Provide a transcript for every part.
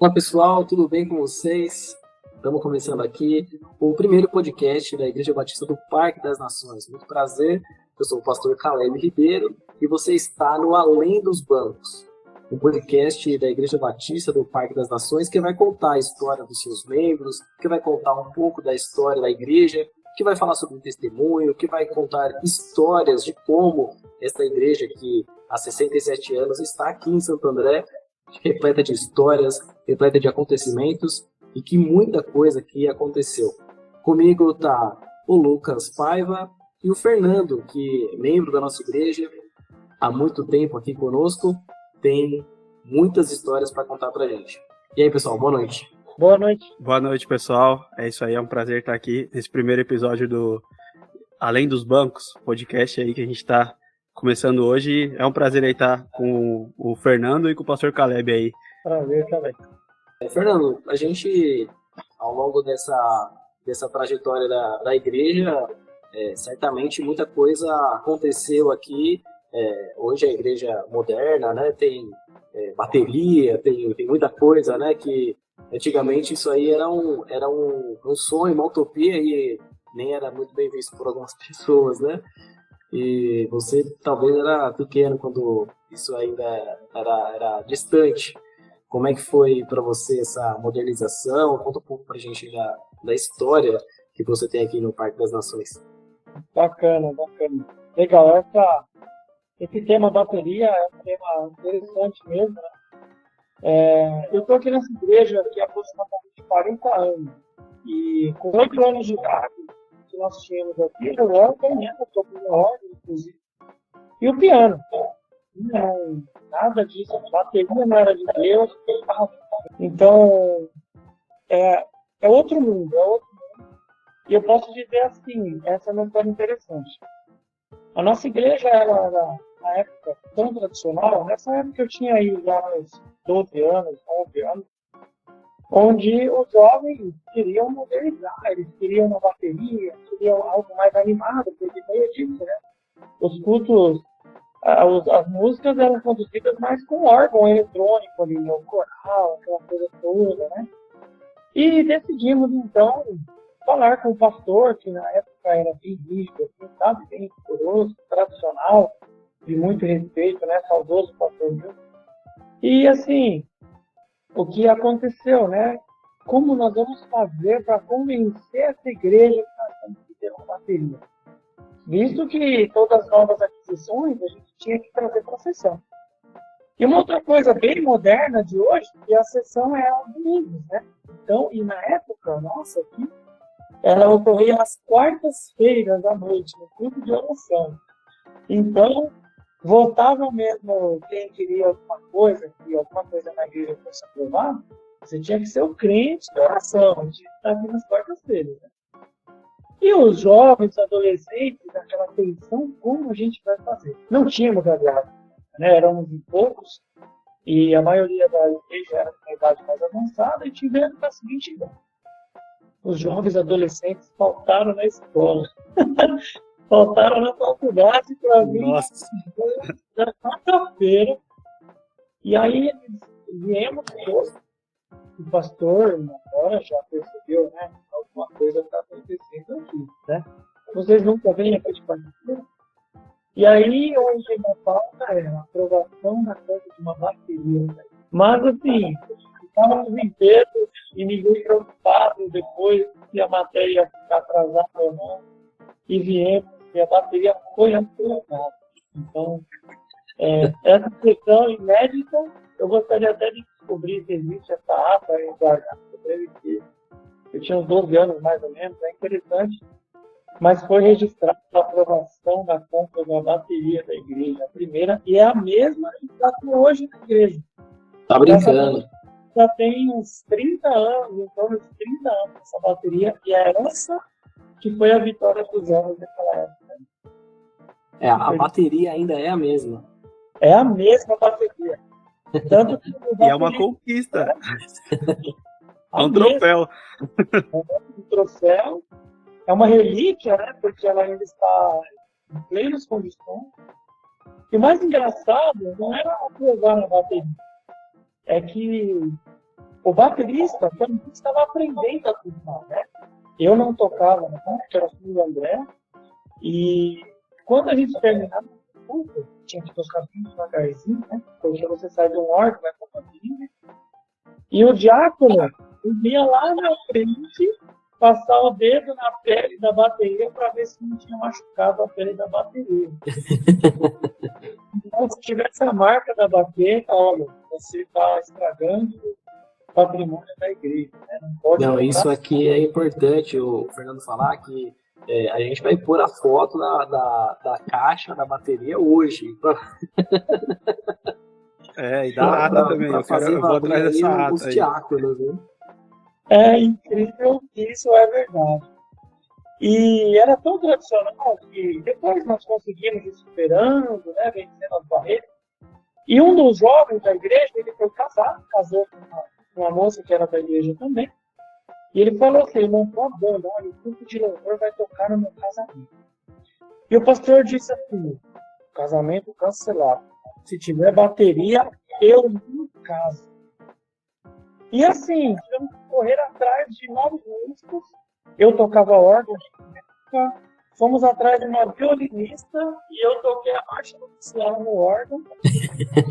Olá pessoal, tudo bem com vocês? Estamos começando aqui o primeiro podcast da Igreja Batista do Parque das Nações. Muito prazer, eu sou o pastor Caleb Ribeiro e você está no Além dos Bancos, um podcast da Igreja Batista do Parque das Nações que vai contar a história dos seus membros, que vai contar um pouco da história da igreja, que vai falar sobre o testemunho, que vai contar histórias de como esta igreja que há 67 anos está aqui em Santo André, repleta de histórias, repleta de acontecimentos e que muita coisa aqui aconteceu. Comigo está o Lucas Paiva e o Fernando, que é membro da nossa igreja há muito tempo aqui conosco, tem muitas histórias para contar para a gente. E aí, pessoal, boa noite. Boa noite. Boa noite, pessoal. É isso aí, é um prazer estar aqui nesse primeiro episódio do Além dos Bancos, podcast aí que a gente está começando hoje. É um prazer aí estar com o Fernando e com o pastor Caleb aí. Prazer também. Fernando, a gente, ao longo dessa trajetória da igreja, certamente muita coisa aconteceu aqui. Hoje a igreja moderna, né, tem bateria, tem muita coisa, né, que antigamente isso aí era um sonho, uma utopia e nem era muito bem visto por algumas pessoas, né? E você talvez era pequeno quando isso ainda era distante. Como é que foi para você essa modernização? Conta um pouco para a gente da história que você tem aqui no Parque das Nações. Bacana. Legal, esse tema bateria é um tema interessante mesmo, né? Eu estou aqui nessa igreja há aproximadamente 40 anos. E com 8 anos de idade, que nós tínhamos aqui, eu era ganhando, estou com o órgão, inclusive, e o piano. Não, nada disso, a bateria não era de Deus. Então, é outro mundo, E eu posso dizer assim, essa é uma história interessante. A nossa igreja era, na época, tão tradicional, nessa época eu tinha aí já uns 12 anos, 11 anos, onde os jovens queriam modernizar, eles queriam uma bateria, queriam algo mais animado, porque meio disso, né? Os cultos, as músicas eram conduzidas mais com órgão eletrônico ali, o coral, aquela coisa toda, né? E decidimos, então, falar com o pastor, que na época era bem rígido, assim, sabe? Bem rigoroso, tradicional, de muito respeito, né? Saudoso pastor Milton. E, assim, o que aconteceu, né? Como nós vamos fazer para convencer essa igreja que nós temos que ter uma bateria? Visto que todas as novas aquisições a gente tinha que trazer para a sessão. E uma outra coisa bem moderna de hoje, que a sessão é aos domingos, né? Então, e na época, nossa, aqui, ela ocorria às quartas-feiras à noite, no culto de oração. Então, voltava mesmo quem queria alguma coisa, que alguma coisa na igreja fosse aprovada, você tinha que ser o crente de oração, a gente está aqui nas quartas-feiras, né? E os jovens, adolescentes, aquela tensão, como a gente vai fazer? Não tínhamos aliado, né? Éramos poucos, e a maioria da igreja era com idade mais avançada, e tivemos a seguinte ideia. Os jovens adolescentes faltaram na escola. Faltaram na faculdade para vir na quarta-feira. E aí viemos todos. O pastor agora já percebeu, né? Alguma coisa está acontecendo aqui, né? Vocês nunca vêm aqui de quarta-feira? E aí hoje a pauta é a aprovação da compra de uma bateria. Mas assim, estávamos inteiros e ninguém preocupado depois se a matéria ia ficar atrasada ou não. E viemos e a bateria foi aprovada. Então, essa questão inédita, eu gostaria até de descobrir se existe essa ata em guardar sobre ele, que eu tinha uns 12 anos mais ou menos, é interessante, mas foi registrada a aprovação da compra da bateria da igreja, a primeira, e é a mesma que está hoje na igreja. Tá brincando. Já tem uns 30 anos, em torno de 30 anos essa bateria, e é essa que foi a vitória dos jovens naquela época. A bateria ainda é a mesma. É a mesma bateria. Tanto que e é uma conquista. É um troféu. É um troféu. É uma relíquia, né? Porque ela ainda está em plenas condições. E o mais engraçado não era aprovar a bateria. É que o baterista também estava aprendendo a tocar, né? Eu não tocava, né? Era o filho do André. E quando a gente terminava o culto, tinha que tocar bem devagarzinho, né? Porque você sai de um órgão, vai para uma bateria. E o diácono ia lá na frente, passar o dedo na pele da bateria para ver se não tinha machucado a pele da bateria. Então, se tivesse a marca da baqueta, olha, você está estragando o patrimônio da igreja. Né? Não pode Não, isso aqui é importante, o Fernando falar que a gente vai pôr a foto da caixa da bateria hoje. E da ata também. Eu vou atrás dessa ata os aí. diáconos, né? É incrível que isso é verdade. E era tão tradicional que depois nós conseguimos ir superando, né, vencendo as barreiras. E um dos jovens da igreja, ele foi casado, casou com uma moça que era da igreja também. E ele falou assim, não tá bom, olha, o grupo de louvor vai tocar no meu casamento. E o pastor disse assim, casamento cancelado. Se tiver bateria, eu não caso. E assim, tivemos que correr atrás de novos músicos. Eu tocava órgão, fomos atrás de uma violinista e eu toquei a marcha oficial no órgão.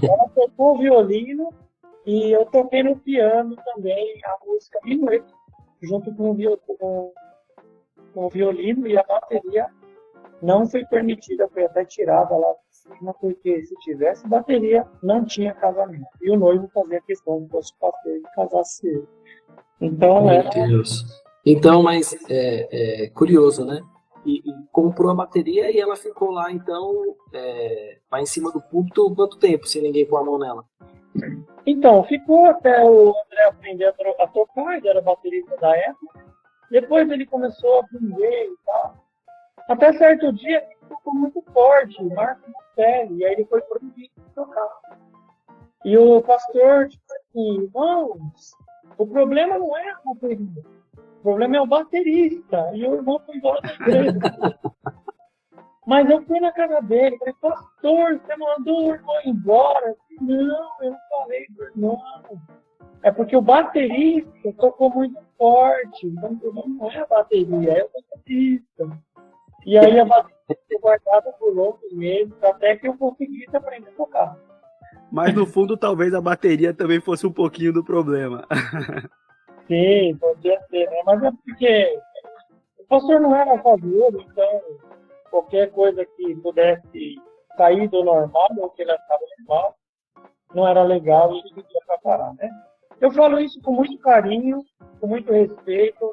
Ela tocou o violino e eu toquei no piano também a música Minueto, junto com o violino, e a bateria não foi permitida, foi até tirada lá de cima, porque se tivesse bateria, não tinha casamento. E o noivo fazia questão de fosse pastor e casasse ele. Então, Meu Deus. Então, mas curioso, né? E comprou a bateria e ela ficou lá, então, lá em cima do púlpito, quanto tempo, sem ninguém pôr a mão nela? Então, ficou até o André aprender a tocar, ele era baterista da época. Depois ele começou a aprender e tal. Até certo dia, ele ficou muito forte, marca na pele, e aí ele foi proibido de tocar. E o pastor disse assim, irmãos, o problema não é a bateria, o problema é o baterista. E o irmão foi embora da igreja. Mas eu fui na casa dele, falei, pastor, você mandou o irmão embora? Não, eu não falei do irmão. É porque o baterista tocou muito forte, então o problema não é a bateria, é o baterista. E aí a bateria foi guardada por longos meses, até que eu conseguisse aprender a tocar. Mas no fundo, talvez a bateria também fosse um pouquinho do problema. Sim, podia ser, né? Mas é porque o pastor não era fazioso, então qualquer coisa que pudesse sair do normal, ou que ele achava normal, não era legal e ele devia parar, né? Eu falo isso com muito carinho, com muito respeito.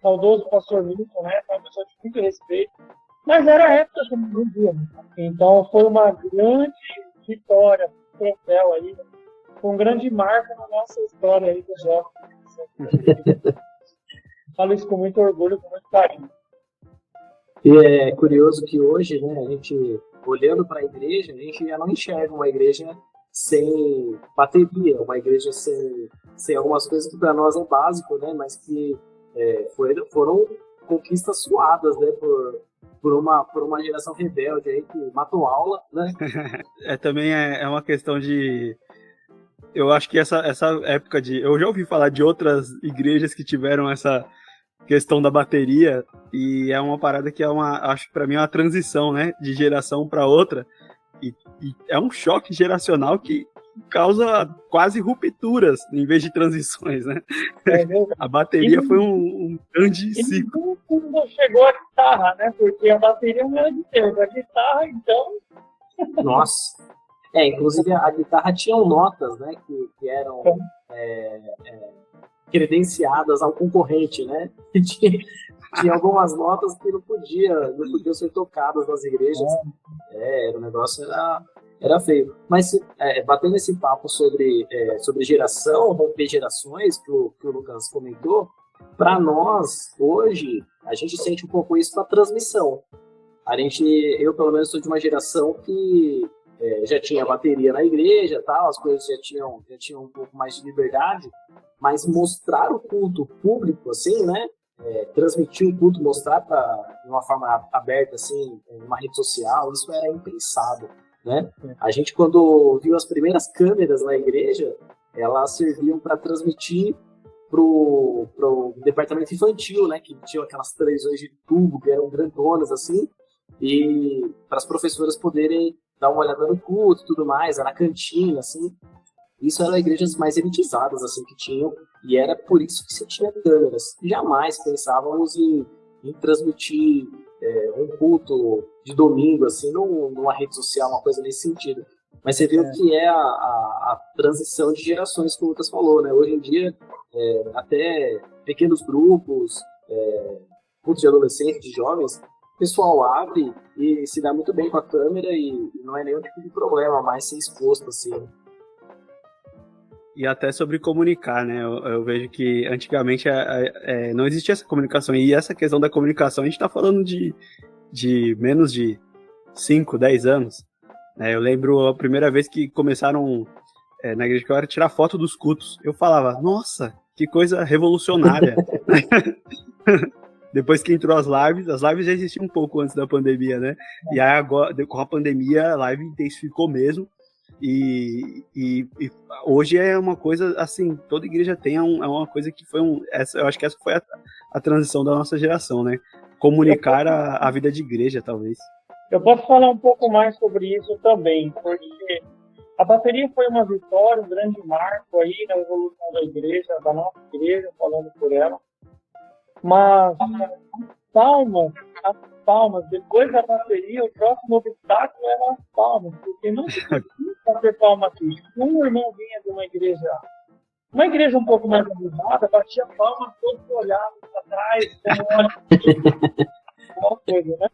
Saudoso pastor Milton, né? Foi uma pessoa de muito respeito. Mas era a época que não via. Então foi uma grande vitória, troféu aí, com um grande marco na nossa história aí do jovem. Falo isso com muito orgulho, com muito carinho. E é curioso que hoje, né, a gente, olhando para a igreja, a gente já não enxerga uma igreja sem bateria, uma igreja sem algumas coisas que para nós é básico, né, mas que foram conquistas suadas, né, por uma geração rebelde aí que matou aula, né? Também é uma questão de... Eu acho que essa época de... Eu já ouvi falar de outras igrejas que tiveram essa questão da bateria, e é uma parada que acho que pra mim é uma transição, né, de geração para outra, e é um choque geracional que causa quase rupturas em vez de transições, né? A bateria foi um grande ciclo. Não chegou a guitarra, né? Porque a bateria não era de Deus, a guitarra, então... Nossa! Inclusive a guitarra tinha notas, né? Que eram credenciadas ao concorrente, né? Tinha algumas notas que não podiam ser tocadas nas igrejas. O negócio era feio. Mas batendo esse papo sobre geração, romper gerações, que o Lucas comentou, para nós, hoje, a gente sente um pouco isso na transmissão. Eu, pelo menos, sou de uma geração que já tinha bateria na igreja, tal, as coisas já tinham um pouco mais de liberdade, mas mostrar o culto público, assim, né? Transmitir o culto, mostrar de uma forma aberta, assim, numa rede social, isso era impensável, né? A gente, quando viu as primeiras câmeras na igreja, elas serviam para transmitir pro departamento infantil, né, que tinha aquelas televisões de tubo, que eram grandonas, assim, e para as professoras poderem dar uma olhada no culto e tudo mais, era na cantina, assim. Isso eram igrejas mais elitizadas, assim, que tinham, e era por isso que se tinha câmeras. Jamais pensávamos em transmitir um culto de domingo, assim, numa rede social, uma coisa nesse sentido. Mas você viu que é a transição de gerações, como o Lucas falou, né? Hoje em dia, até pequenos grupos, cultos de adolescentes, de jovens, o pessoal abre e se dá muito bem com a câmera e não é nenhum tipo de problema mais ser exposto, assim. E até sobre comunicar, né? Eu vejo que antigamente não existia essa comunicação. E essa questão da comunicação, a gente está falando de menos de 5, 10 anos. Eu lembro a primeira vez que começaram na igreja que eu era tirar foto dos cultos. Eu falava, nossa, que coisa revolucionária. Depois que entrou as lives já existiam um pouco antes da pandemia, né? E aí agora, com a pandemia, a live intensificou mesmo. E hoje é uma coisa, assim, toda igreja tem, é uma coisa que foi eu acho que essa foi a transição da nossa geração, né? Comunicar a vida de igreja, talvez. Eu posso falar um pouco mais sobre isso também, porque a bateria foi uma vitória, um grande marco aí na evolução da igreja, da nossa igreja, falando por ela. Mas as palmas, depois da bateria, o próximo obstáculo era as palmas, porque não se podia fazer palma aqui. Um irmão vinha de uma igreja um pouco mais abusada, batia palma, todos olhavam para trás, uma coisa, né?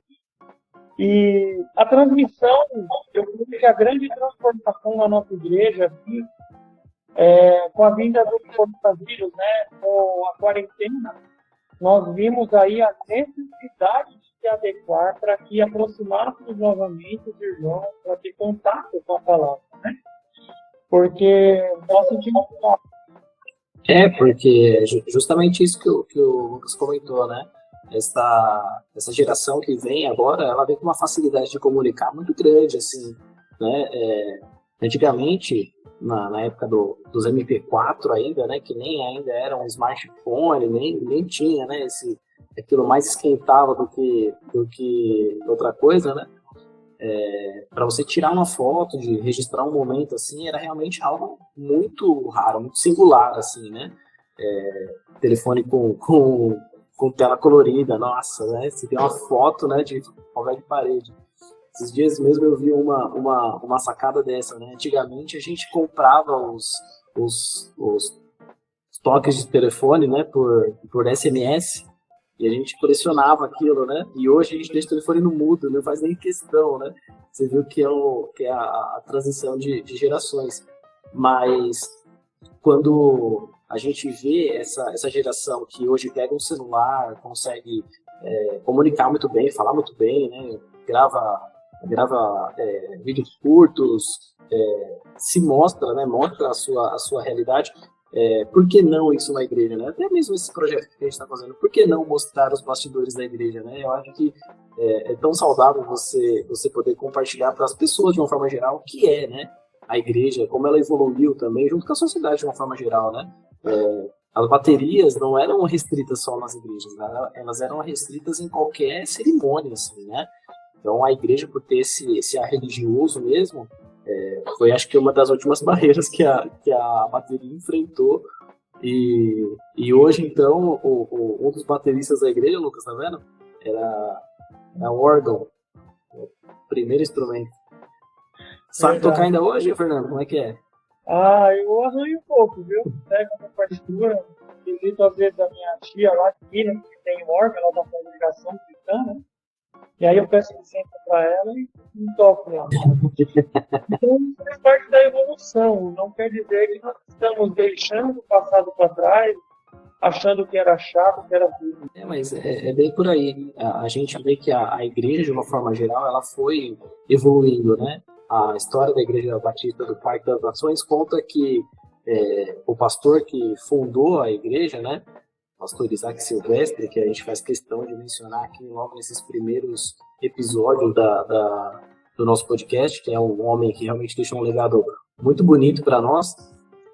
E a transmissão, eu creio que a grande transformação na nossa igreja aqui, com a vinda do coronavírus, né, com a quarentena, nós vimos aí a necessidade de se adequar para que aproximássemos novamente os irmãos, para ter contato com a palavra, né? Porque nós sentimos falta. Porque justamente isso que o Lucas comentou, né? Essa geração que vem agora, ela vem com uma facilidade de comunicar muito grande, assim, né? Antigamente, na época dos MP4 ainda, né? Que nem ainda era um smartphone, nem tinha, né? Aquilo mais esquentava do que outra coisa, né? Para você tirar uma foto, de registrar um momento assim, era realmente algo muito raro, muito singular, assim, né? Telefone com tela colorida, nossa, né? Você tem uma foto, né, de papel de parede. Esses dias mesmo eu vi uma sacada dessa, né? Antigamente a gente comprava os toques de telefone, né, por SMS, e a gente colecionava aquilo, né? E hoje a gente deixa o telefone no mudo, não faz nem questão, né? Você viu que é a transição de gerações. Mas quando a gente vê essa geração que hoje pega um celular, consegue comunicar muito bem, falar muito bem, né? Grava vídeos curtos, se mostra, né? Mostra a sua realidade. Por que não isso na igreja, né? Até mesmo esse projeto que a gente está fazendo, por que não mostrar os bastidores da igreja, né? Eu acho que é tão saudável você poder compartilhar para as pessoas de uma forma geral o que é, né? A igreja, como ela evoluiu também, junto com a sociedade de uma forma geral, né? As baterias não eram restritas só nas igrejas, né? Elas eram restritas em qualquer cerimônia, assim, né? Então a igreja, por ter esse ar religioso mesmo, foi, acho que, uma das últimas barreiras que a bateria enfrentou. E hoje, então, um dos bateristas da igreja, Lucas, tá vendo? Era o órgão, o primeiro instrumento. Sabe tocar ainda hoje, Fernando? Como é que é? Eu arranho um pouco, viu? Pego uma partitura, visito às vezes a minha tia lá de Minas, que tem órgão, ela tá fazendo ligação cristã, né? E aí eu peço licença para ela e toco lá. Então, isso faz parte da evolução. Não quer dizer que nós estamos deixando o passado para trás, achando que era chato, que era tudo. Mas é bem por aí. A gente vê que a igreja, de uma forma geral, ela foi evoluindo, né? A história da Igreja Batista do Parque das Nações conta que o pastor que fundou a igreja, né? Pastor Isaac Silvestre, que a gente faz questão de mencionar aqui logo nesses primeiros episódios do nosso podcast, que é um homem que realmente deixou um legado muito bonito para nós.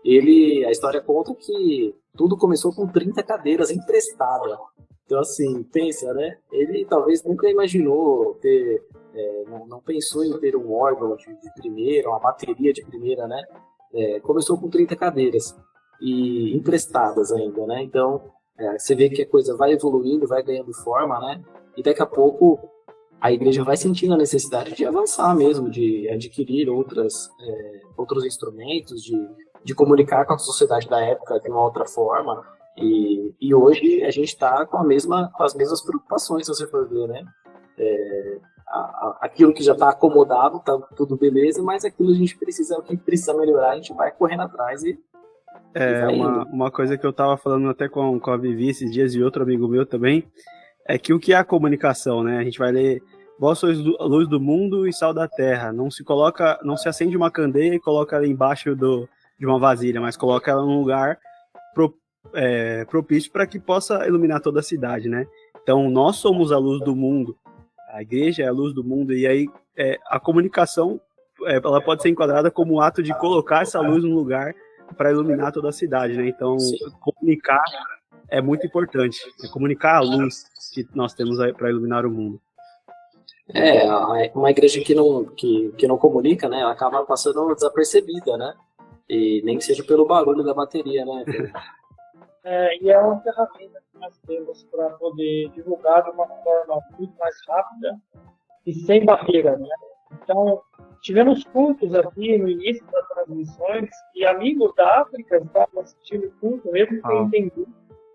a história conta que tudo começou com 30 cadeiras emprestadas. Então, assim, pensa, né? Ele talvez nunca imaginou ter, não pensou em ter um órgão de primeira, uma bateria de primeira, né? Começou com 30 cadeiras e emprestadas ainda, né? Então, você vê que a coisa vai evoluindo, vai ganhando forma, né? E daqui a pouco a igreja vai sentindo a necessidade de avançar mesmo, de adquirir outros instrumentos, de comunicar com a sociedade da época de uma outra forma. E hoje a gente está com as mesmas preocupações, se você for ver, né? Aquilo que já está acomodado, tá tudo beleza, mas aquilo a gente precisa, o que precisa melhorar, a gente vai correndo atrás e uma coisa que eu estava falando até com a Vivi esses dias e outro amigo meu também, é que o que é a comunicação, né? A gente vai ler: vós sois a luz do mundo e sal da terra. Não se acende uma candeia e coloca ela embaixo de uma vasilha, mas coloca ela num lugar propício para que possa iluminar toda a cidade, né? Então, nós somos a luz do mundo, a igreja é a luz do mundo, e aí a comunicação ela pode ser enquadrada como o ato de colocar essa luz num lugar para iluminar toda a cidade, né? Então, comunicar é muito importante, comunicar a luz que nós temos para iluminar o mundo. Uma igreja que não comunica, né? Ela acaba passando desapercebida, né? E nem que seja pelo barulho da bateria, né? E é uma ferramenta que nós temos para poder divulgar de uma forma muito mais rápida e sem barreira, né? Então, tivemos cultos aqui no início das transmissões e amigos da África estavam assistindo o culto, mesmo sem entender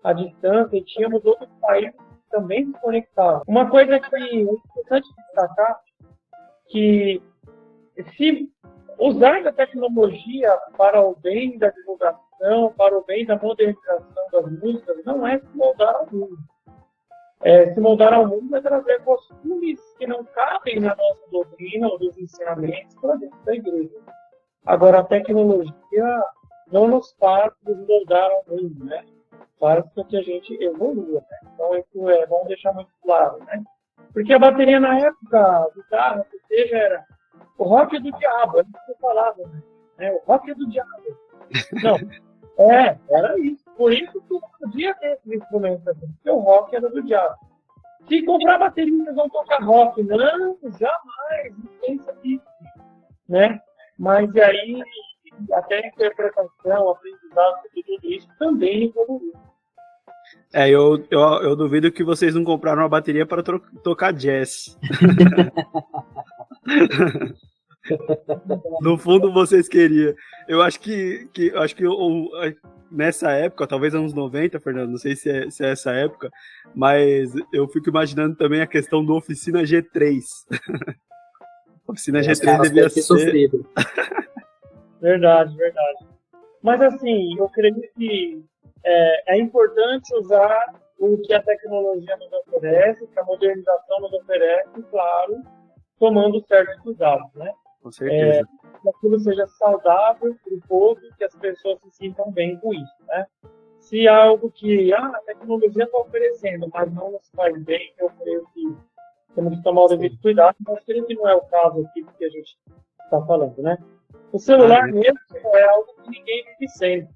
a distância, e tínhamos outros países também se conectados. Uma coisa que é importante destacar, que se usar a tecnologia para o bem da divulgação, para o bem da modernização das músicas, não é se moldar ao mundo. Se moldar ao mundo é trazer costumes que não cabem na nossa doutrina ou dos ensinamentos para dentro da igreja. Agora, a tecnologia não nos faz nos moldar ao mundo, né? Faz com que a gente evolua, né? Então, isso é bom deixar muito claro, né? Porque a bateria na época do carro, que seja, era o rock do diabo, é isso que eu falava, né? O rock do diabo. Não, era isso. Por isso que eu podia ter esse instrumento aqui, porque o rock era do diabo. Se comprar bateria, vocês vão tocar rock. Não, jamais, não pensa nisso, né? Mas aí, até a interpretação, aprendizado de tudo isso também evoluiu. Eu duvido que vocês não compraram uma bateria para tocar jazz. No fundo vocês queriam. Eu acho que nessa época, talvez anos 90, Fernando, não sei se é essa época, mas eu fico imaginando também a questão do Oficina G3. Oficina G3 devia ser sofrido. Verdade. Mas assim, eu creio que é importante usar o que a tecnologia nos oferece, que a modernização nos oferece, claro, tomando certos cuidados, né? Com certeza. Que aquilo seja saudável para o povo, que as pessoas se sintam bem com isso, né? Se há algo que a tecnologia está oferecendo, mas não nos faz bem, eu creio que temos que tomar o devido cuidado, mas creio que não é o caso aqui que a gente está falando, né? O celular mesmo é algo que ninguém vive sem.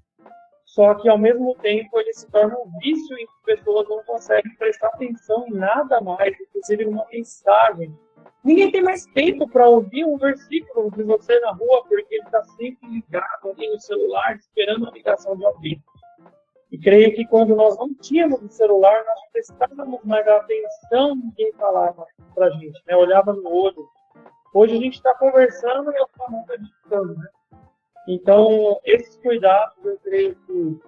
Só que, ao mesmo tempo, ele se torna um vício em que pessoas não conseguem prestar atenção em nada mais, inclusive numa mensagem. Ninguém tem mais tempo para ouvir um versículo de você na rua, porque ele está sempre ligado ali no celular, esperando a ligação de alguém. E creio que quando nós não tínhamos o celular, nós prestávamos mais atenção em quem falava para a gente, né? Olhava no olho. Hoje a gente está conversando e a sua mão está digitando, né? Então, esses cuidados, eu creio que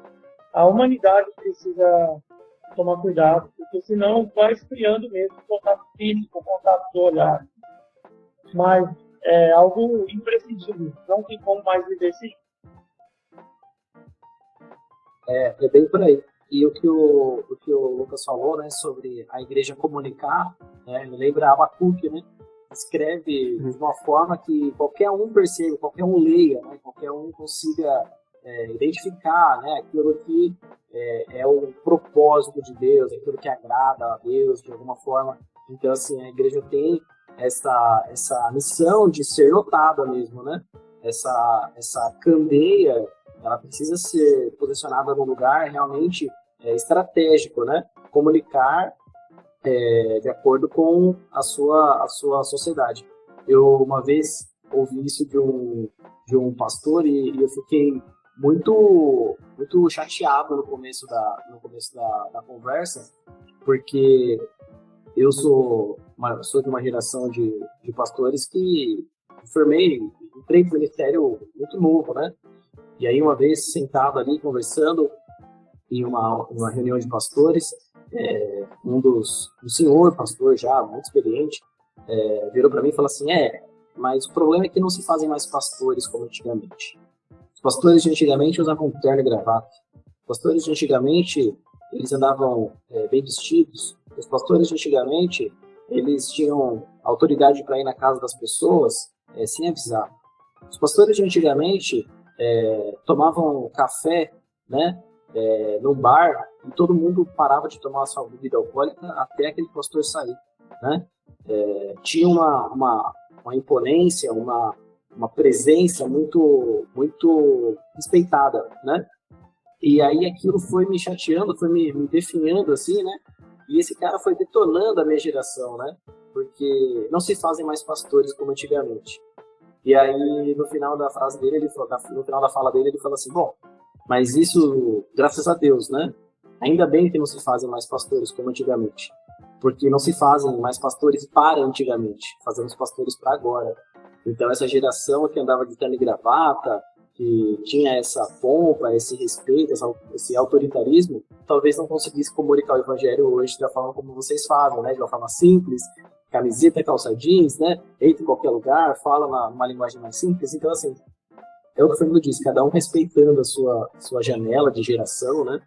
a humanidade precisa tomar cuidado, porque senão vai esfriando mesmo o contato físico, o contato do olhar. Mas é algo imprescindível, não tem como mais viver sem. É bem por aí. E o que o Lucas falou, né, sobre a igreja comunicar, né, me lembra Abacuque, né? Escreve de uma forma que qualquer um perceba, qualquer um leia, né, qualquer um consiga identificar, né, aquilo que é o propósito de Deus, aquilo que agrada a Deus de alguma forma. Então, assim, a igreja tem essa missão de ser notada mesmo, né? Essa candeia ela precisa ser posicionada num lugar realmente estratégico, né? Comunicar de acordo com a sua sociedade. Eu uma vez ouvi isso de um pastor e eu fiquei muito chateado no começo da conversa, porque eu sou de uma geração de pastores que entrei no ministério muito novo, né? E aí, uma vez sentado ali, conversando, em uma reunião de pastores, um senhor pastor já, muito experiente, virou para mim e falou assim, mas o problema é que não se fazem mais pastores como antigamente. Os pastores de antigamente usavam terno e gravata. Os pastores de antigamente, eles andavam bem vestidos. Os pastores de antigamente, eles tinham autoridade para ir na casa das pessoas sem avisar. Os pastores de antigamente tomavam café, né, num bar, e todo mundo parava de tomar a sua bebida alcoólica até aquele pastor sair, né? Tinha uma imponência, uma presença muito respeitada, né? E aí aquilo foi me chateando, foi me definhando assim, né? E esse cara foi detonando a minha geração, né? Porque não se fazem mais pastores como antigamente. E aí no final da frase dele, no final da fala dele, ele falou assim, bom, mas isso, graças a Deus, né? Ainda bem que não se fazem mais pastores como antigamente. Porque não se fazem mais pastores para antigamente, fazemos pastores para agora. Então essa geração que andava de terno e gravata, que tinha essa pompa, esse respeito, esse autoritarismo, talvez não conseguisse comunicar o evangelho hoje da forma como vocês fazem, né? De uma forma simples, camiseta, calça jeans, né? Entra em qualquer lugar, fala numa linguagem mais simples. Então, assim, é o que o Fernando disse, cada um respeitando a sua janela de geração, né?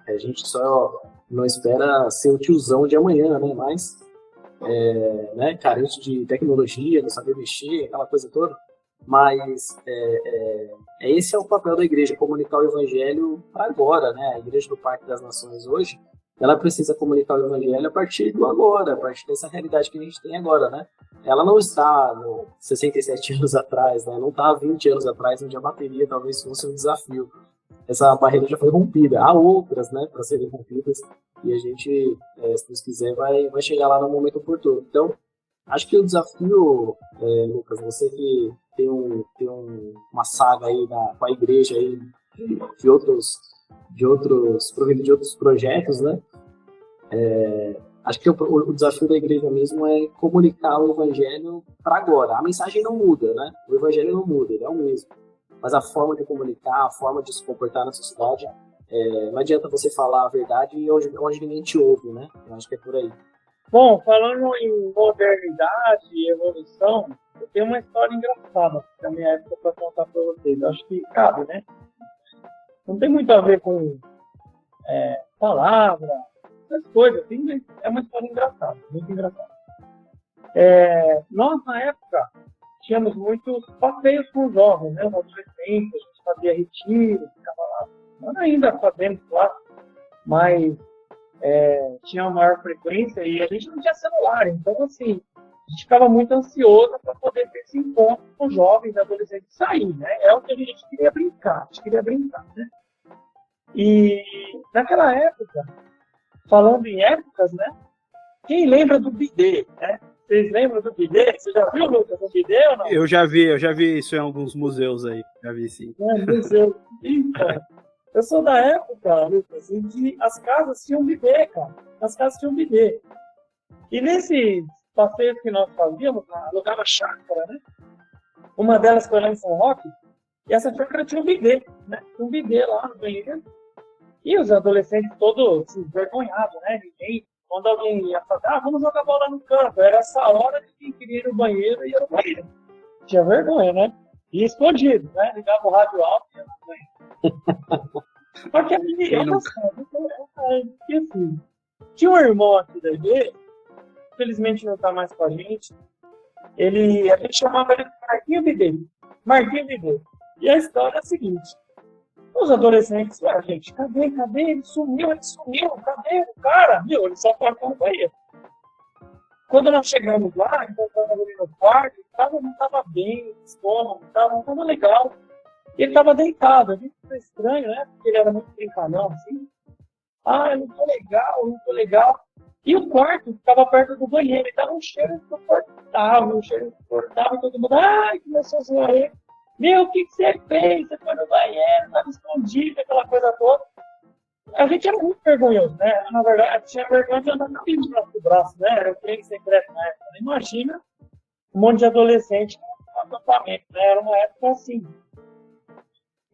A gente só não espera ser o tiozão de amanhã, né? Mas, né, carente de tecnologia, não saber mexer, aquela coisa toda. Mas esse é o papel da igreja, comunicar o evangelho para agora, né? A igreja do Parque das Nações hoje, ela precisa comunicar o evangelho a partir do agora, a partir dessa realidade que a gente tem agora, né? Ela não está 67 anos atrás, né? Não está há 20 anos atrás, onde a bateria talvez fosse um desafio. Essa barreira já foi rompida. Há outras, né, para serem rompidas, e a gente, se Deus quiser, vai chegar lá no momento oportuno. Então, acho que o desafio, Lucas, você que tem uma saga aí com a igreja aí provindo de outros projetos, né? Acho que o desafio da igreja mesmo é comunicar o evangelho para agora. A mensagem não muda, né? O evangelho não muda, ele é o mesmo. Mas a forma de comunicar, a forma de se comportar na sociedade, não adianta você falar a verdade onde ninguém te ouve, né? Eu acho que é por aí. Bom, falando em modernidade e evolução, eu tenho uma história engraçada da minha época para contar para vocês. Eu acho que cabe, né? Não tem muito a ver com palavra, essas coisas, assim, mas é uma história engraçada, muito engraçada. Nós, na época, tínhamos muitos passeios com os jovens, né? Os adolescentes, a gente fazia retiro, ficava lá. Nós ainda fazemos, claro, mas tinha uma maior frequência e a gente não tinha celular. Então, assim, a gente ficava muito ansioso para poder ter esse encontro com os jovens, adolescentes, sair, né? É o que a gente queria brincar, né? E naquela época, falando em épocas, né? Quem lembra do bidê, né? Vocês lembram do bidê? Você já viu, Lucas, o bidê ou não? Eu já vi isso em alguns museus aí. Já vi, sim. Museu. Então, eu sou da época, Lucas, em que as casas tinham bidê, cara. As casas tinham bidê. E nesses passeios que nós fazíamos, alugava chácara, né? Uma delas foi lá em São Roque, e essa chácara tinha um bidê, né? Tinha um bidê lá no banheiro. E os adolescentes todos envergonhados, né? Ninguém, quando alguém ia falar, vamos jogar bola no campo, era essa hora de quem queria ir no banheiro e ia no banheiro. Tinha vergonha, né? E escondido, né? Ligava o rádio alto e ia no banheiro. Porque assim, tinha um irmão aqui da igreja, infelizmente não está mais com a gente. A gente chamava ele de Marquinho Bidê. Marquinho Bidê. E a história é a seguinte: os adolescentes, gente, cadê? Ele sumiu, cadê o cara? Meu, ele só foi no banheiro. Quando nós chegamos lá, encontramos ele no quarto, não estava bem, o estômago, não estava legal. E ele tava deitado, a gente foi estranho, né? Porque ele era muito brincalhão, assim. Ah, não tô legal, não tô legal. E o quarto ficava perto do banheiro, e tava um cheiro insuportável, todo mundo, ai, começou a zoar ele. Meu, o que você fez? Você foi no banheiro, tava escondido, aquela coisa toda. A gente era muito vergonhoso, né? Na verdade, tinha vergonha de andar com o braço, né? Era o crime secreto na época. Imagina um monte de adolescente no acampamento, né? Era uma época assim.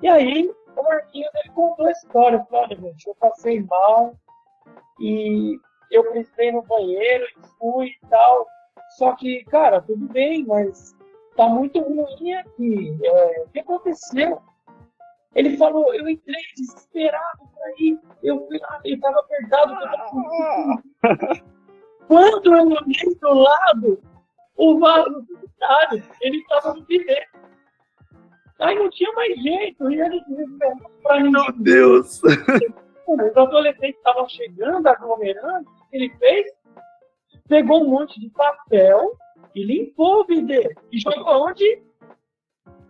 E aí, o Marquinhos, ele contou a história. Falou, olha, gente, eu passei mal e eu precisei ir no banheiro e fui e tal. Só que, cara, tudo bem, mas tá muito ruim aqui. O que aconteceu? Ele falou, eu entrei desesperado pra ir. Eu fui lá, ele tava apertado. Quando eu olhei do lado, o vaso sanitário, ele tava no bidê. Aí não tinha mais jeito, e ele desesperado pra mim. Meu Deus! Os adolescentes estavam chegando, aglomerando. O que ele fez? Pegou um monte de papel e limpou o bidê. E jogou onde?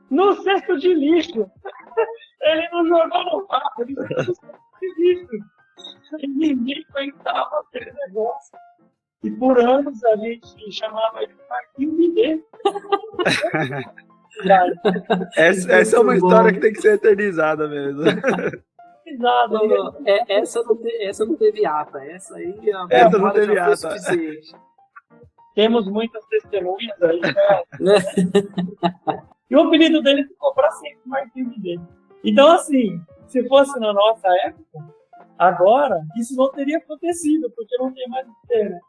No cesto de lixo. Ele não jogou no papo, ele jogou no cesto de lixo. E ninguém aguentava aquele negócio. E por anos a gente chamava ele de Marquinhos Bidê. Essa é uma história que tem que ser eternizada mesmo. Não, essa não teve ata. Essa aí essa não teve ata. Suficiente. Temos muitas testemunhas aí, né? E o apelido dele ficou para sempre Marquinhos Bidê. Então, assim, se fosse na nossa época, agora, isso não teria acontecido, porque não tem mais o que ter, né?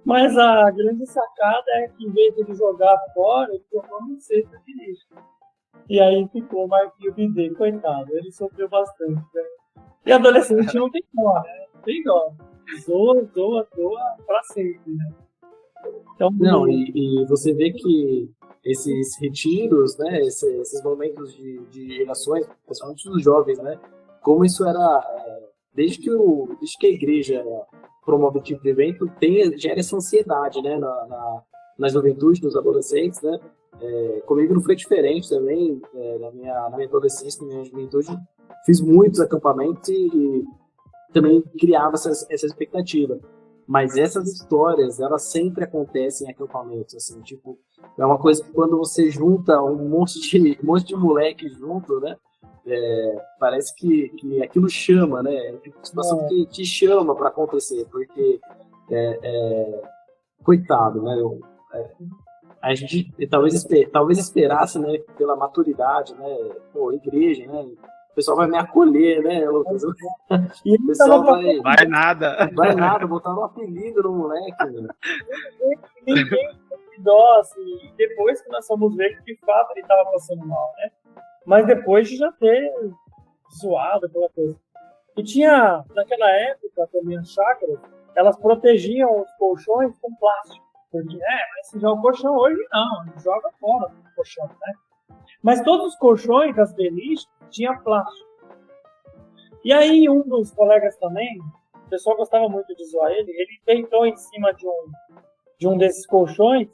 Mas a grande sacada é que, em vez de ele jogar fora, ele jogou no cesto de lixo. E aí ficou o Marquinhos Bidê, coitado. Ele sofreu bastante, né? E adolescente não tem dó, né? Não tem dó. Zoa pra sempre, né? Então, não, e você vê que esses retiros, né, esses momentos de relações, principalmente dos jovens, né, como isso era, desde que a igreja promove esse tipo de evento, gera essa ansiedade, né, na juventude, nos adolescentes, né. Comigo não foi diferente também, na minha adolescência, na minha juventude, fiz muitos acampamentos e também criava essa expectativa. Mas essas histórias, elas sempre acontecem em acampamentos, assim, tipo, é uma coisa que quando você junta um monte de moleque junto, né, parece que aquilo chama, né, é uma situação que te chama para acontecer, porque, coitado, né, a gente talvez esperasse, né, pela maturidade, né, pô, igreja, né, o pessoal vai me acolher, né, Lucas? O pessoal vai nada, botar um apelido no moleque, né? Ninguém dó, assim, e depois que nós fomos ver que de fato ele estava passando mal, né? Mas depois de já ter zoado aquela coisa. E tinha, naquela época também, as chácaras, elas protegiam os colchões com plástico. Porque, mas se joga o colchão hoje, não, joga fora o colchão, né? Mas todos os colchões das beliches tinham plástico. E aí um dos colegas também, o pessoal gostava muito de zoar ele deitou em cima de um desses colchões,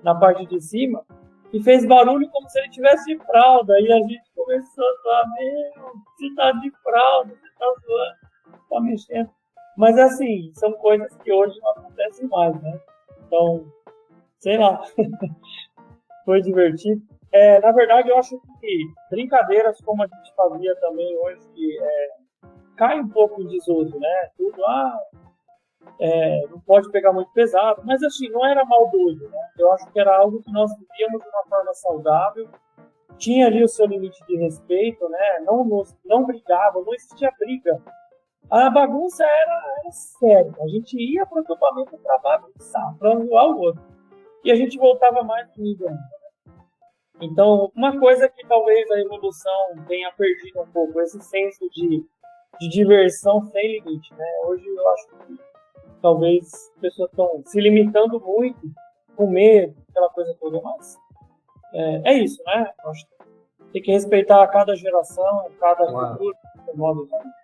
na parte de cima, e fez barulho como se ele tivesse de fralda. E a gente começou a zoar, meu, você tá de fralda, você tá zoando, tá mexendo. Mas assim, são coisas que hoje não acontecem mais, né? Então, sei lá, foi divertido. Na verdade, eu acho que brincadeiras como a gente fazia também hoje, cai um pouco em desuso, né? Tudo, não pode pegar muito pesado, mas assim, não era maldoso, né? Eu acho que era algo que nós vivíamos de uma forma saudável, tinha ali o seu limite de respeito, né? Não brigava, não existia briga. A bagunça era séria, a gente ia para o acampamento para bagunçar, para zoar o outro, e a gente voltava mais unido ainda. Então, uma coisa que talvez a evolução tenha perdido um pouco, esse senso de diversão sem limite, né? Hoje eu acho que talvez as pessoas estão se limitando muito, com medo, aquela coisa toda, mas é isso, né? Eu acho que tem que respeitar cada geração, cada cultura, modo de vida.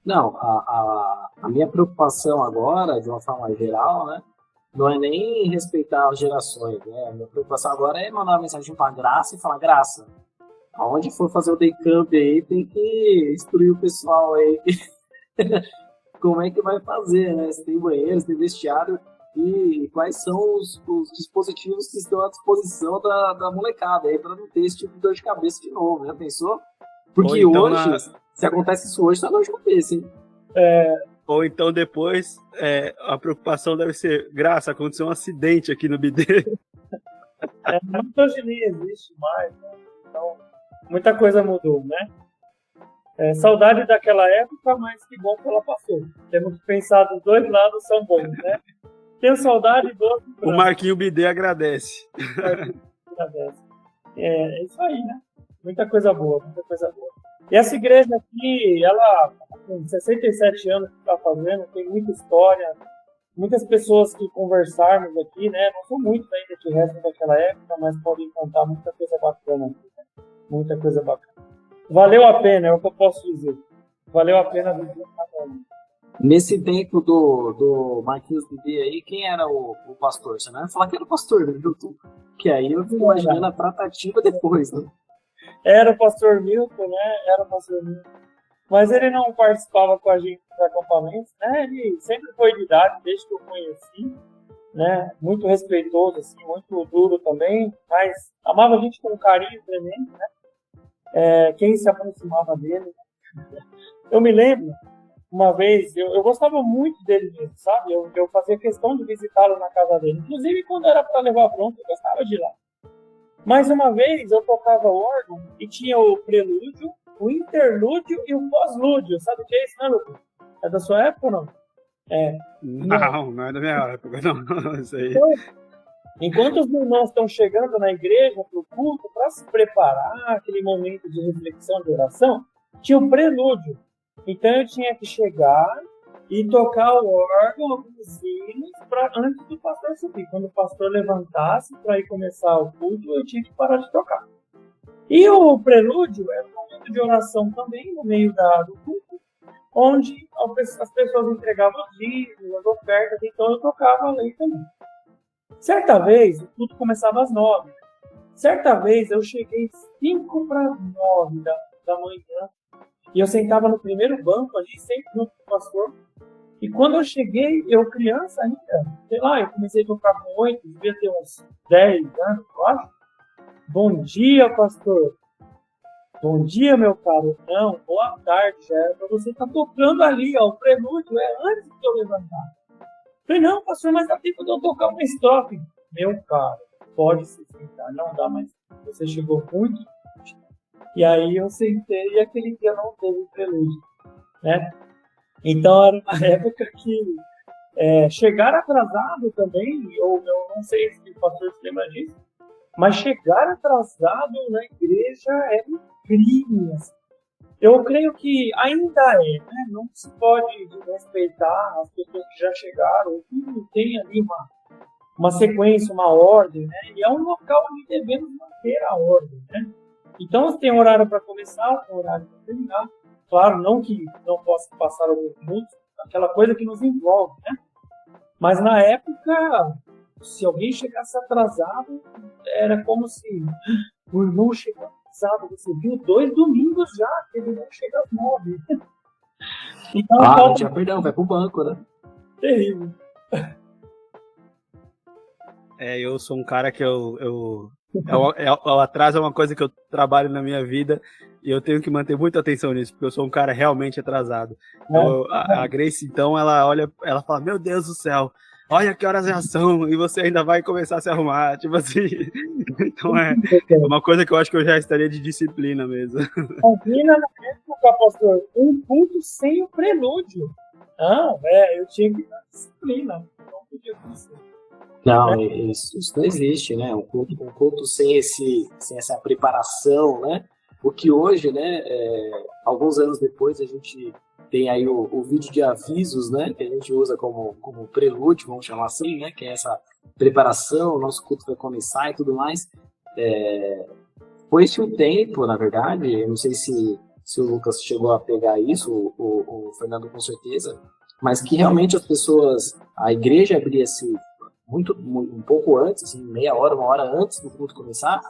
Não, a minha preocupação agora, de uma forma geral, né, não é nem respeitar as gerações, né? A minha preocupação agora é mandar uma mensagem para Graça e falar: Graça, aonde for fazer o day camp aí, tem que instruir o pessoal aí como é que vai fazer, né? Se tem banheiro, se tem vestiário e quais são os dispositivos que estão à disposição da molecada aí para não ter esse tipo de dor de cabeça de novo, né? Pensou? Porque então, hoje, se acontece isso hoje, tá dor de cabeça, hein? Ou então depois, a preocupação deve ser: Graça, aconteceu um acidente aqui no bidê. Muito hoje nem existe mais, né? Então, muita coisa mudou, né? Saudade daquela época, mas que bom que ela passou. Temos que pensar dos dois lados são bons, né? Tenho saudade do outro. O Marquinho Bidê agradece. Agradece. É isso aí, né? Muita coisa boa, muita coisa boa. E essa igreja aqui, ela, com 67 anos que está fazendo, tem muita história, muitas pessoas que conversarmos aqui, né? Não são muitos ainda que restam daquela época, mas podem contar muita coisa bacana aqui, né? Muita coisa bacana. Valeu a pena, é o que eu posso dizer. Valeu a pena viver cada um. Nesse tempo do Marquinhos Bidê aí, quem era o pastor? Você não ia falar que era o pastor do YouTube? Que aí eu fico imaginando a tratativa depois, né? Era o pastor Milton, né? Era o pastor Milton. Mas ele não participava com a gente dos acampamentos, né? Ele sempre foi de idade, desde que eu conheci, né? Muito respeitoso, assim, muito duro também, mas amava a gente com um carinho tremendo, né? Quem se aproximava dele. Eu me lembro, uma vez, eu gostava muito dele mesmo, sabe? Eu fazia questão de visitá-lo na casa dele. Inclusive, quando era para levar pronto, eu gostava de ir lá. Mais uma vez, eu tocava órgão e tinha o prelúdio, o interlúdio e o pós-lúdio. Sabe o que é isso, né, Lucas? É da sua época ou não? Não é da minha época, não. Isso aí. Então, enquanto os irmãos estão chegando na igreja para o culto, para se preparar, aquele momento de reflexão, de oração, tinha o prelúdio. Então eu tinha que chegar e tocar o órgão, alguns hinos, antes do pastor subir. Quando o pastor levantasse para ir começar o culto, eu tinha que parar de tocar. E o prelúdio era um momento de oração também, no meio do culto, onde as pessoas entregavam os dízimos, as ofertas, então eu tocava ali também. Certa vez, o culto começava às 9. Certa vez, eu cheguei 5 para 9 da manhã, e eu sentava no primeiro banco ali, sempre junto com o pastor. E quando eu cheguei, eu criança ainda, sei lá, eu comecei a tocar com 8, devia ter uns 10 anos, eu acho. Bom dia, pastor. Bom dia, meu caro. Não, boa tarde, já era para você estar tocando ali, ó, o prelúdio é antes de eu levantar. Falei, não, pastor, mas dá tempo de eu tocar uma estrofe. Meu caro, pode se sentar, não dá mais. Você chegou muito. E aí eu sentei e aquele dia não teve prelúdio, né? Então era uma época que chegar atrasado também, eu não sei se o pastor se lembra disso, mas chegar atrasado na igreja era um crime. Assim. Eu creio que ainda né? Não se pode desrespeitar as pessoas que já chegaram, tudo tem ali uma sequência, uma ordem, né? E é um local onde devemos manter a ordem, né? Então, se tem horário para começar, tem horário para terminar. Claro, não que não possa passar alguns minutos, aquela coisa que nos envolve, né? Mas na época, se alguém chegasse atrasado, era como se o irmão chegou atrasado. Você viu 2 domingos já, que ele não chega às 9. Então, não tinha perdão, vai pro banco, né? Terrível. Eu sou um cara que o atraso é uma coisa que eu trabalho na minha vida e eu tenho que manter muita atenção nisso, porque eu sou um cara realmente atrasado. Então, a Grace, então, ela olha, ela fala, meu Deus do céu, olha que horas já são, e você ainda vai começar a se arrumar, tipo assim. Então é uma coisa que eu acho que eu já estaria de disciplina mesmo. Imagina na época, pastor, um culto sem o prelúdio. Não, eu tinha que dar disciplina, não podia acontecer. Não, isso não existe, né? Um culto sem essa preparação, né? O que hoje, né? Alguns anos depois a gente tem aí o vídeo de avisos, né? Que a gente usa como prelúdio, vamos chamar assim, né? Que é essa preparação, o nosso culto vai começar e tudo mais. Foi-se um tempo, na verdade, eu não sei se o Lucas chegou a pegar isso, o Fernando com certeza, mas que realmente as pessoas, a igreja abria um pouco antes, assim, meia hora, uma hora antes do culto começar,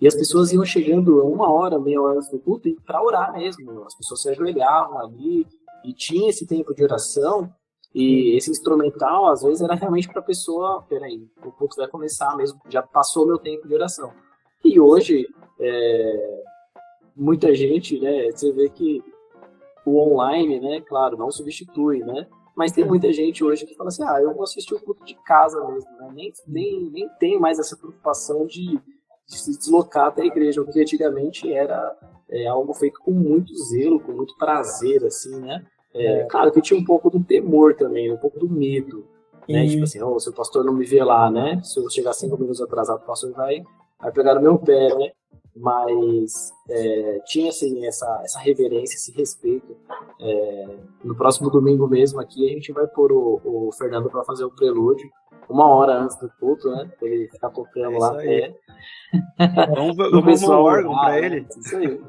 e as pessoas iam chegando uma hora, meia hora antes do culto para orar mesmo. As pessoas se ajoelhavam ali e tinha esse tempo de oração. E esse instrumental, às vezes, era realmente para a pessoa, peraí, o culto vai começar mesmo, já passou o meu tempo de oração. E hoje, muita gente, né, você vê que o online, né, claro, não substitui, né, mas tem muita gente hoje que fala assim, eu vou assistir o culto de casa mesmo, né, nem tem mais essa preocupação de se deslocar até a igreja, o que antigamente era algo feito com muito zelo, com muito prazer, assim, né. Claro que tinha um pouco do temor também, um pouco do medo, né? Tipo assim, se o pastor não me vê lá, né? Se eu chegar 5 minutos atrasado, o pastor vai pegar no meu pé, né? Mas tinha, assim, essa reverência, esse respeito. No próximo domingo mesmo aqui, a gente vai pôr o Fernando para fazer o prelúdio, 1 hora antes do culto, né? Pra ele ficar tocando lá. Vamos arrumar um órgão para ele. Né? Isso aí.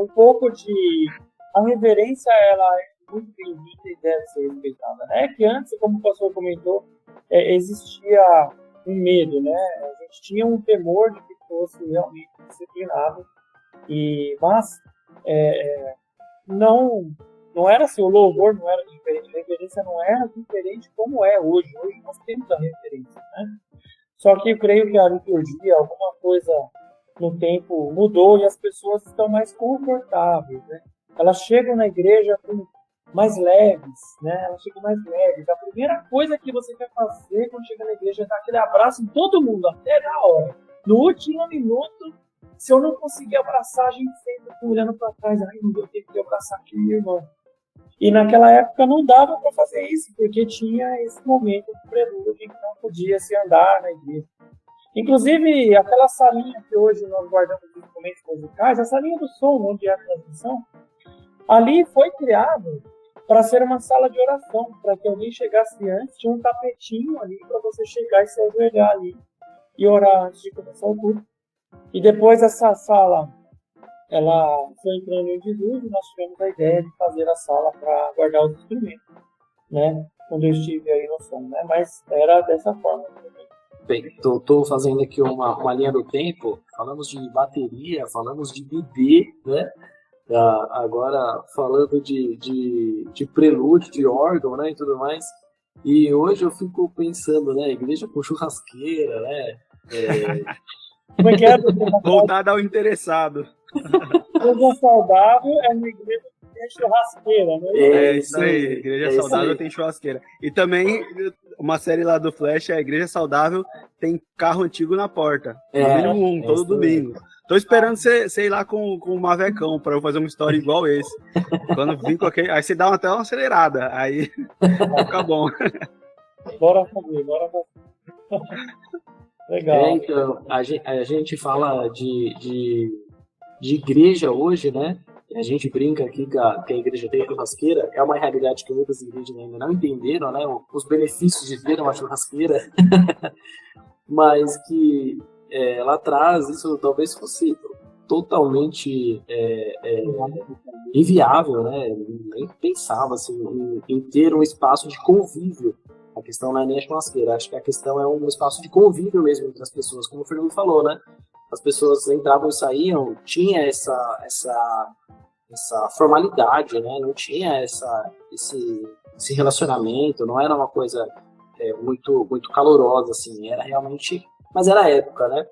Um pouco de... A reverência, ela é muito bem-vinda e deve ser respeitada, né? Que antes, como o pastor comentou, existia um medo, né? A gente tinha um temor de que fosse realmente disciplinado, mas não era assim, o louvor não era diferente, a reverência não era diferente como é hoje. Hoje nós temos a reverência, né? Só que eu creio que a liturgia, alguma coisa no tempo mudou e as pessoas estão mais confortáveis, né? Elas chegam na igreja mais leves, né? Elas chegam mais leves. A primeira coisa que você quer fazer quando chega na igreja é dar aquele abraço em todo mundo, até na hora. No último minuto, se eu não conseguir abraçar, a gente sempre fica olhando para trás. Ai, não deu tempo de abraçar aquele irmão. E naquela época não dava para fazer isso, porque tinha esse momento de prelúdio que não podia se andar na igreja. Inclusive, aquela salinha que hoje nós guardamos os instrumentos musicais, a salinha do som, onde é a transmissão, ali foi criado para ser uma sala de oração, para que alguém chegasse antes, tinha um tapetinho ali para você chegar e se ajoelhar ali e orar antes de começar o culto. E depois essa sala, ela foi entrando em desuso e nós tivemos a ideia de fazer a sala para guardar os instrumentos, né? Quando eu estive aí no som, né? Mas era dessa forma. Bem, estou fazendo aqui uma linha do tempo, falamos de bateria, falamos de bidê, né? Agora falando de prelúdio, de órgão, né, e tudo mais. E hoje eu fico pensando, né, igreja com churrasqueira, né? Como é que é? Voltada ao interessado. Igreja saudável é uma igreja que tem churrasqueira, né? É isso aí, igreja saudável tem churrasqueira. E também, uma série lá do Flash, a igreja saudável tem carro antigo na porta. No mínimo todo domingo. Tô esperando você ir lá com o Mavecão pra eu fazer uma história igual esse. Quando vim com aquele... Aí você dá até uma acelerada. Aí fica bom. Bora fazer. Legal. Então, a gente fala de igreja hoje, né? A gente brinca aqui que a igreja tem churrasqueira. É uma realidade que muitas igrejas ainda não entenderam, né? Os benefícios de ter uma churrasqueira. Mas que lá atrás isso talvez fosse totalmente inviável, né? Nem pensava assim, em ter um espaço de convívio. A questão não é nem a churrasqueira, acho que a questão é um espaço de convívio mesmo entre as pessoas, como o Fernando falou, né? As pessoas entravam e saíam, tinha essa formalidade, né? Não tinha esse relacionamento, não era uma coisa muito, muito calorosa, assim, era realmente... Mas era a época, né?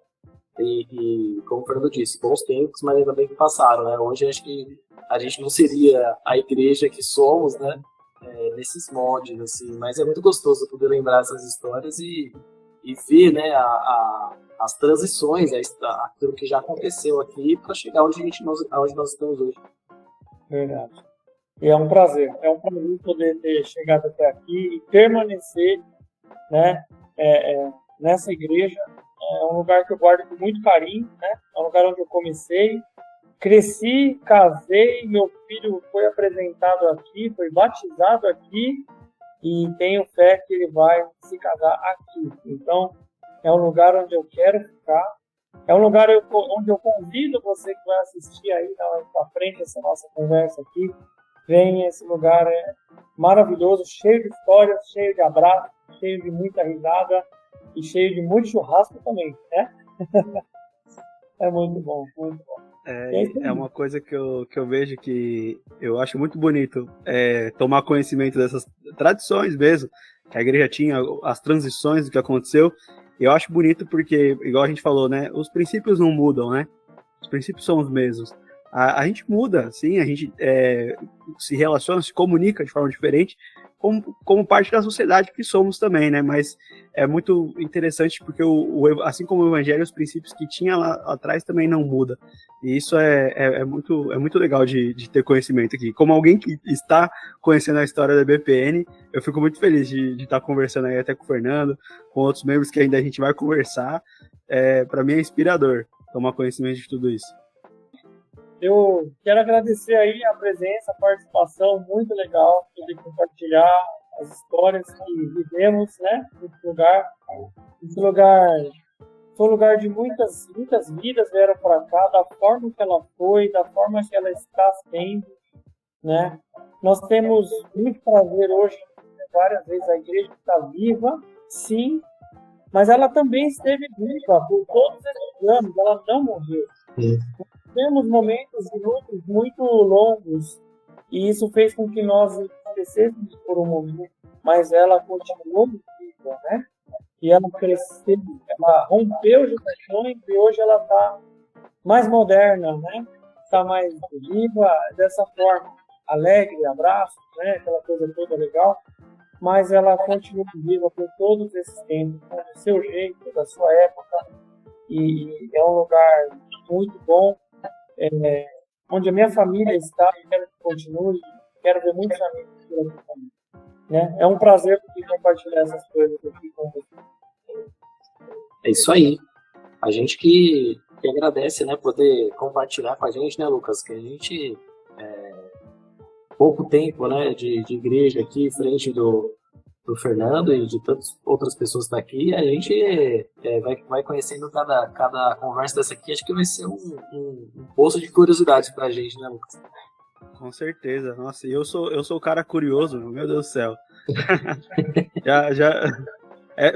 E como o Fernando disse, bons tempos, mas ainda bem que passaram, né? Hoje acho que a gente não seria a igreja que somos, né? Nesses moldes, assim, mas é muito gostoso poder lembrar essas histórias e ver, né, as transições, aquilo que já aconteceu aqui para chegar onde nós estamos hoje. Verdade. E é um prazer poder ter chegado até aqui e permanecer, né, nessa igreja. É um lugar que eu guardo com muito carinho, né? É um lugar onde eu comecei, cresci, casei, meu filho foi apresentado aqui, foi batizado aqui e tenho fé que ele vai se casar aqui. Então, é um lugar onde eu quero ficar, é um lugar onde eu convido você que vai assistir aí na hora pra frente essa nossa conversa aqui, Vem, esse lugar é maravilhoso, cheio de histórias, cheio de abraços, cheio de muita risada e cheio de muito churrasco também, né? É muito bom, muito bom. É uma coisa que eu vejo que eu acho muito bonito, tomar conhecimento dessas tradições mesmo, que a igreja tinha, as transições do que aconteceu. Eu acho bonito porque, igual a gente falou, né, os princípios não mudam, né? Os princípios são os mesmos. A gente muda, sim, a gente se relaciona, se comunica de forma diferente, como parte da sociedade que somos também, né? Mas é muito interessante porque, assim como o Evangelho, os princípios que tinha lá atrás também não mudam. E isso é muito legal de ter conhecimento aqui. Como alguém que está conhecendo a história da BPN, eu fico muito feliz de estar conversando aí até com o Fernando, com outros membros que ainda a gente vai conversar. Para mim é inspirador tomar conhecimento de tudo isso. Eu quero agradecer aí a presença, a participação, muito legal, poder compartilhar as histórias que vivemos, né, nesse lugar. Esse lugar foi um lugar de muitas vidas vieram para cá, da forma que ela foi, da forma que ela está sendo, né. Nós temos muito prazer hoje, várias vezes a igreja está viva, sim, mas ela também esteve viva por todos esses anos, ela não morreu. Temos momentos de lutos muito longos e isso fez com que nós esquecêssemos por um momento, mas ela continuou viva, né? E ela cresceu, ela rompeu gerações e hoje ela está mais moderna, né? Está mais viva dessa forma, alegre, abraço, né? Aquela coisa toda legal, mas ela continua viva por todos esses tempos, do seu jeito, da sua época, e é um lugar muito bom. Onde a minha família está, quero que continue, quero ver muitos amigos por aqui também. Né? É um prazer poder compartilhar essas coisas aqui com você. É isso aí. A gente que agradece, né, poder compartilhar com a gente, né, Lucas, que a gente, pouco tempo, né, de igreja aqui, frente do Fernando e de tantas outras pessoas daqui, a gente vai conhecendo cada conversa dessa aqui, acho que vai ser um poço de curiosidades pra gente, né, Lucas? Com certeza, nossa, eu sou o cara curioso, meu Deus do céu.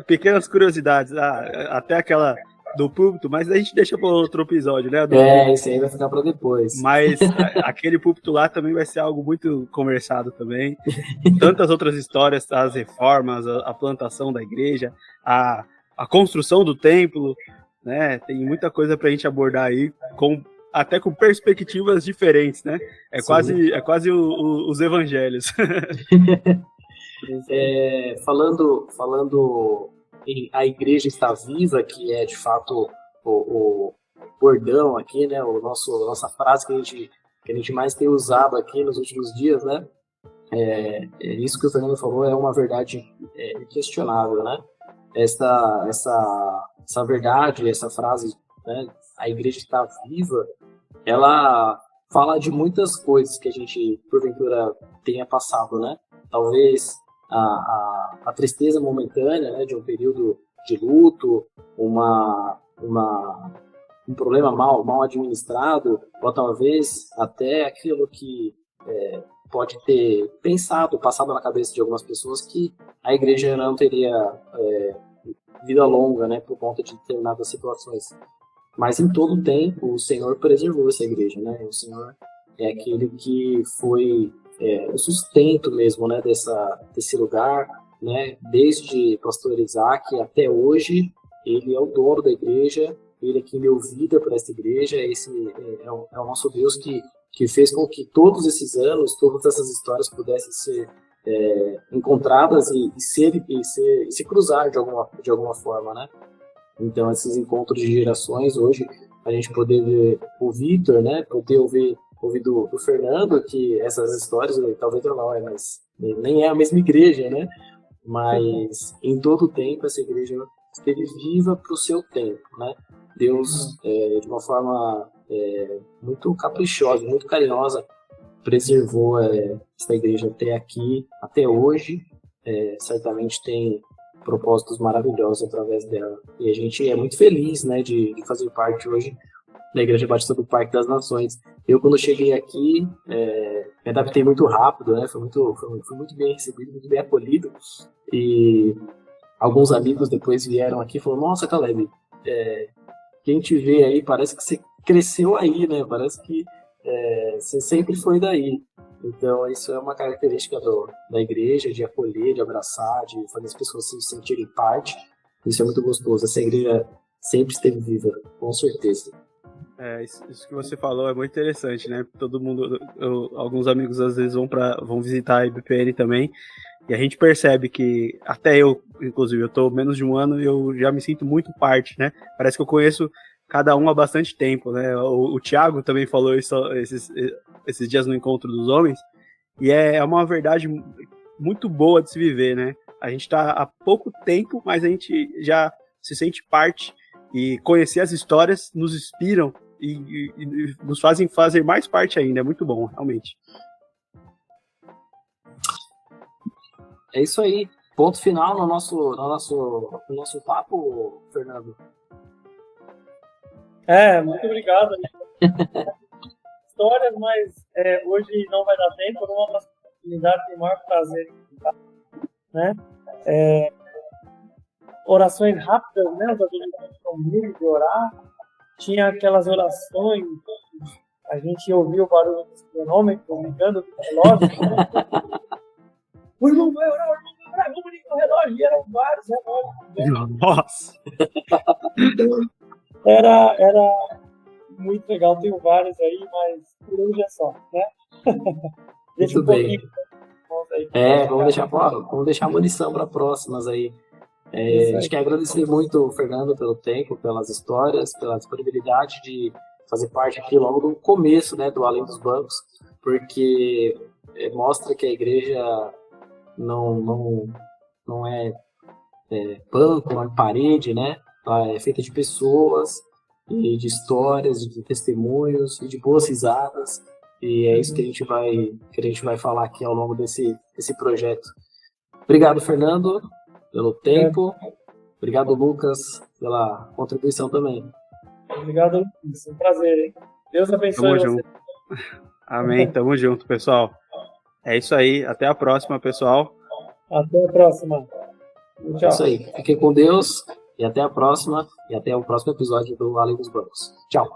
Pequenas curiosidades, até aquela do púlpito, mas a gente deixa para outro episódio, né? Isso aí vai ficar para depois. Mas aquele púlpito lá também vai ser algo muito conversado também. Tantas outras histórias, as reformas, a plantação da igreja, a construção do templo, né? Tem muita coisa para a gente abordar aí, até com perspectivas diferentes, né? É quase os evangelhos. Falando em a igreja está viva, que é de fato o bordão aqui, né? Nossa frase que a gente mais tem usado aqui nos últimos dias, né? Isso que o Fernando falou é uma verdade inquestionável, né? Essa verdade, essa frase, né? A igreja está viva, ela fala de muitas coisas que a gente porventura tenha passado, né? Talvez a tristeza momentânea, né, de um período de luto, um problema mal administrado, ou talvez até aquilo que pode ter passado na cabeça de algumas pessoas que a igreja não teria vida longa, né, por conta de determinadas situações. Mas em todo o tempo o Senhor preservou essa igreja, né? O Senhor é aquele que foi o sustento mesmo, né, desse lugar, né, desde pastor Isaac até hoje. Ele é o dono da igreja, ele é quem deu vida para essa igreja. Esse é o nosso Deus que fez com que todos esses anos, todas essas histórias pudessem ser encontradas e se cruzar de alguma forma, né? Então, esses encontros de gerações, hoje, a gente poder ver o Vitor, né, poder ouvir do Fernando, que essas histórias, talvez não mas nem é a mesma igreja, né? Mas em todo o tempo essa igreja esteve viva para o seu tempo, né? Deus, de uma forma muito caprichosa, muito carinhosa, preservou essa igreja até aqui, até hoje. Certamente tem propósitos maravilhosos através dela. E a gente é muito feliz, né, de fazer parte hoje da Igreja Batista do Parque das Nações. Eu, quando cheguei aqui, me adaptei muito rápido, né? Fui muito bem recebido, muito bem acolhido. E alguns amigos depois vieram aqui e falaram: Nossa, Caleb, quem te vê aí parece que você cresceu aí, né? Parece que você sempre foi daí. Então, isso é uma característica da igreja, de acolher, de abraçar, de fazer as pessoas se sentirem parte. Isso é muito gostoso. Essa igreja sempre esteve viva, com certeza. Isso que você falou é muito interessante, né? Todo mundo, alguns amigos às vezes vão visitar a IBPN também, e a gente percebe que, até eu, inclusive, eu tô menos de um ano e eu já me sinto muito parte, né? Parece que eu conheço cada um há bastante tempo, né? O Thiago também falou isso esses dias no Encontro dos Homens, e é uma verdade muito boa de se viver, né? A gente tá há pouco tempo, mas a gente já se sente parte, e conhecer as histórias nos inspiram e nos fazem fazer mais parte ainda. É muito bom, realmente. É isso aí. Ponto final no nosso papo, Fernando. Muito obrigado. Histórias, mas hoje não vai dar tempo. Numa próxima oportunidade, tem o maior prazer, né? Orações rápidas, né? Os adolescentes comigo de orar. Tinha aquelas orações, a gente ouvia o barulho dos cronômetros ligando do relógio. Né? O irmão vai orar, vamos ligar o relógio, e eram vários relógios. Né? Nossa! Era muito legal, tenho vários aí, mas por hoje é só, né? Deixa muito bem. Vamos deixar munição para próximas aí. A gente quer agradecer muito o Fernando pelo tempo, pelas histórias, pela disponibilidade de fazer parte aqui logo do começo, né, do Além dos Bancos, porque mostra que a igreja não é banco, não é parede, né? Ela é feita de pessoas, e de histórias, de testemunhos e de boas risadas, e é isso que a gente vai falar aqui ao longo desse projeto. Obrigado, Fernando, pelo tempo. Obrigado, Lucas, pela contribuição também. Obrigado, Lucas. Um prazer, hein? Deus abençoe você. Junto. Amém. Tamo junto, pessoal. É isso aí. Até a próxima, pessoal. Até a próxima. Tchau. É isso aí. Fiquem com Deus e até a próxima. E até o próximo episódio do Além dos Bancos. Tchau.